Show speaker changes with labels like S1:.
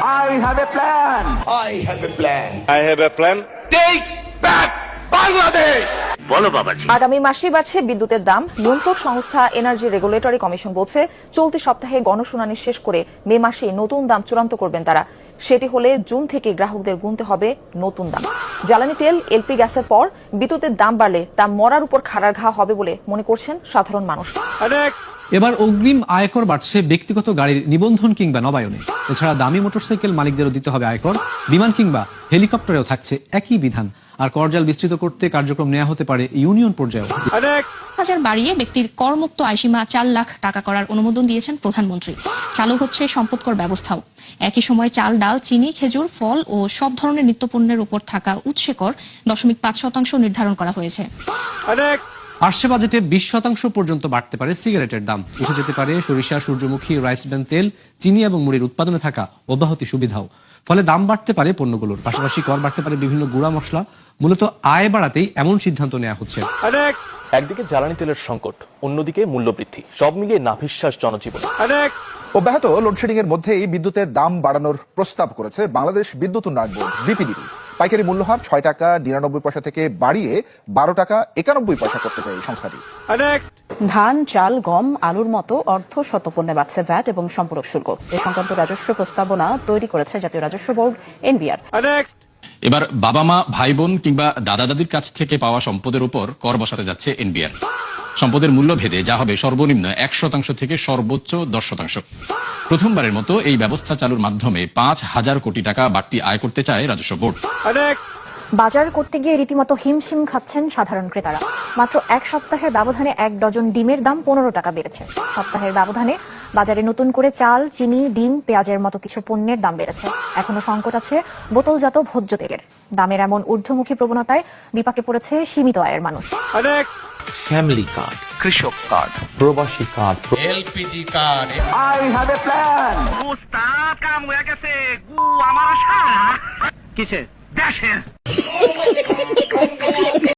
S1: I have a plan.
S2: I have a plan.
S3: I have a plan.
S2: Take back Bangladesh!
S1: বলো বাবাজি।
S4: আগামী মাসেই বাড়ছে বিদ্যুতের দাম। নিয়ন্ত্রক সংস্থা এনার্জি রেগুলেটরি কমিশন বলছে, চলতি সপ্তাহে গণশুনানি শেষ করে মে মাসে নতুন দাম চূড়ান্ত করবেন তারা। সেটি হলে জুন থেকে গ্রাহকদের গুনতে হবে নতুন দাম। জ্বালানি তেল, এলপি গ্যাসের পর বিদ্যুতের দাম বাড়লে তা মরার উপর খাড়ার ঘা হবে বলে মনে করছেন সাধারণ মানুষ।
S5: এবার অগ্রিম আয়কর বাড়ছে ব্যক্তিগত গাড়ির নিবন্ধন কিংবা নবায়নে। এছাড়া দামি মোটরসাইকেল মালিকদেরও দিতে হবে আয়কর। বিমান কিংবা হেলিকপ্টারেও থাকছে একই বিধান। আর করজাল বিস্তৃত করতে কার্যক্রম নেওয়া হতে পারে ইউনিয়ন পর্যায়েও।
S6: হাজার বাড়িয়ে ব্যক্তির করমুক্ত আয়সীমা 4 লাখ টাকা করার অনুমোদন দিয়েছেন প্রধানমন্ত্রী। চালু হচ্ছে সম্পদ কর ব্যবস্থাও। একই সময় চাল, ডাল, চিনি, খেজুর, ফল ও সব ধরনের নিত্যপণ্যের উপর থাকা উৎসে কর 0.5% নির্ধারণ করা হয়েছে।
S5: আসছে বাজেটে 20% পর্যন্ত বাড়তে পারে সিগারেটের দাম। উঠে যেতে পারে সরিষা, সূর্যমুখী, রাইস ব্র্যান তেল, চিনি এবং মুড়ির উৎপাদনে থাকা অব্যাহতি সুবিধাও। ফলে দাম বাড়তে পারে পণ্যগুলোর, পাশাপাশি কর বাড়তে পারে বিভিন্ন গুঁড়া মশলা। মূলত আয় বাড়াতেই এমন সিদ্ধান্ত নেওয়া হচ্ছে।
S7: একদিকে জ্বালানি তেলের সংকট, অন্যদিকে মূল্যবৃদ্ধি, সব মিলিয়ে নাভিশ্বাস জনজীবন।
S8: অব্যাহত লোডশেডিং এর মধ্যেই বিদ্যুতের দাম বাড়ানোর প্রস্তাব করেছে বাংলাদেশ বিদ্যুৎ উন্নয়ন বোর্ড বিপিডিবি। পাইকারি মূল্যহার 6 টাকা 99 পয়সা থেকে বাড়িয়ে 12 টাকা 91 পয়সা করতে চায় এই সংস্থাটি।
S9: ধান, চাল, গম, আলুর মতো অর্ধ শতপণ্যে বাড়ছে ভ্যাট এবং সম্পূরক শুল্ক। এ সংক্রান্ত রাজস্ব প্রস্তাবনা তৈরি করেছে জাতীয় রাজস্ব বোর্ড এনবিআর।
S10: এবার বাবা মা, ভাই বোন কিংবা দাদা দাদির কাছ থেকে পাওয়া সম্পদের উপর কর বসাতে যাচ্ছে এনবিআর। সম্পদের মূল্য ভেদে যা হবে সর্বনিম্ন 1% থেকে সর্বোচ্চ 10%। প্রথমবারের মতো এই ব্যবস্থা চালুর মাধ্যমে 5,000 কোটি টাকা বাড়তি আয় করতে চায় রাজস্ব বোর্ড।
S11: বাজার করতে গিয়ে রীতিমতো হিমশিম খাচ্ছেন সাধারণ ক্রেতারা। মাত্র 1 সপ্তাহের ব্যবধানে 1 ডজন ডিমের দাম 15 টাকা বেড়েছে। সপ্তাহের ব্যবধানে বাজারে নতুন করে চাল, চিনি, ডিম, পেঁয়াজের মতো কিছু পণ্যের দাম বেড়েছে। এখনো সংকট আছে বোতলজাত ভোজ্য তেলের। দামের এমন ঊর্ধ্বমুখী প্রবণতায় বিপাকে পড়েছে সীমিত আয়ের মানুষ।
S2: ফ্যামিলি কার্ড, কৃষক কার্ড, প্রবাসী card,
S1: LPG card. I have a plan. উস্তাদ কাম হয়ে গেছে। গু আমার আশা। কিসের? দেশের।